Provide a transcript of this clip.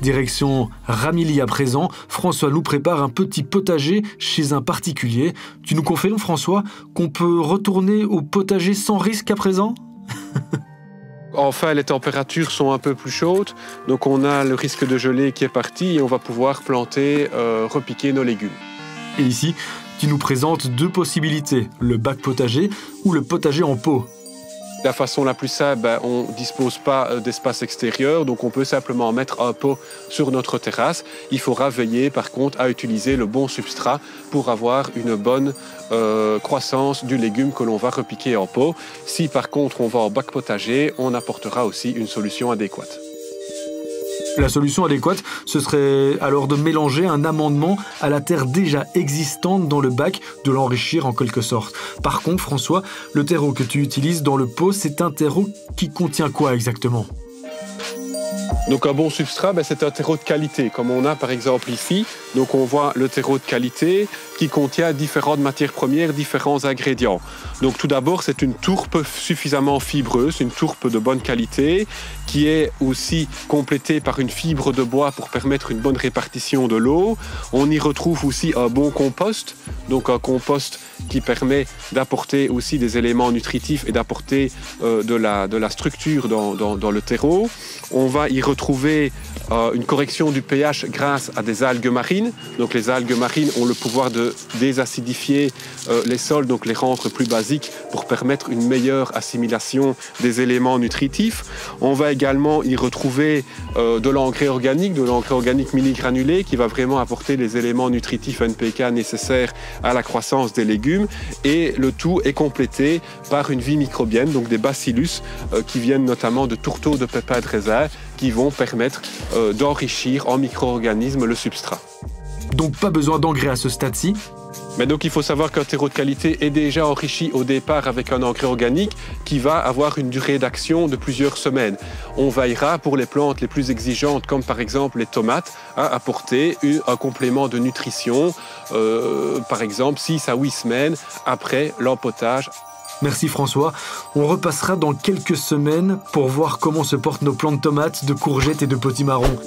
Direction Ramilly à présent, François nous prépare un petit potager chez un particulier. Tu nous confirmes, François, qu'on peut retourner au potager sans risque à présent? Enfin, les températures sont un peu plus chaudes, donc on a le risque de gelée qui est parti et on va pouvoir planter, repiquer nos légumes. Et ici, tu nous présentes deux possibilités, le bac potager ou le potager en pot. La façon la plus simple, on ne dispose pas d'espace extérieur, donc on peut simplement mettre un pot sur notre terrasse. Il faudra veiller par contre à utiliser le bon substrat pour avoir une bonne croissance du légume que l'on va repiquer en pot. Si par contre on va en bac potager, on apportera aussi une solution adéquate. La solution adéquate, ce serait alors de mélanger un amendement à la terre déjà existante dans le bac, de l'enrichir en quelque sorte. Par contre, François, le terreau que tu utilises dans le pot, c'est un terreau qui contient quoi exactement ? Donc un bon substrat, c'est un terreau de qualité, comme on a par exemple ici. Donc on voit le terreau de qualité qui contient différentes matières premières, différents ingrédients. Donc tout d'abord, c'est une tourbe suffisamment fibreuse, une tourbe de bonne qualité, qui est aussi complétée par une fibre de bois pour permettre une bonne répartition de l'eau. On y retrouve aussi un bon compost, donc un compost qui permet d'apporter aussi des éléments nutritifs et d'apporter de la structure dans le terreau. On va y retrouver une correction du pH grâce à des algues marines. Donc les algues marines ont le pouvoir de désacidifier les sols, donc les rendre plus basiques pour permettre une meilleure assimilation des éléments nutritifs. On va également y retrouver de l'engrais organique mini-granulé qui va vraiment apporter les éléments nutritifs NPK nécessaires à la croissance des légumes. Et le tout est complété par une vie microbienne, donc des bacillus qui viennent notamment de tourteaux de pépins de raisin qui vont permettre d'enrichir en micro-organismes le substrat. Donc pas besoin d'engrais à ce stade-ci? Mais donc il faut savoir qu'un terreau de qualité est déjà enrichi au départ avec un engrais organique qui va avoir une durée d'action de plusieurs semaines. On veillera pour les plantes les plus exigeantes comme par exemple les tomates à apporter un complément de nutrition, par exemple 6 à 8 semaines après l'empotage. Merci François. On repassera dans quelques semaines pour voir comment se portent nos plants de tomates, de courgettes et de potimarrons.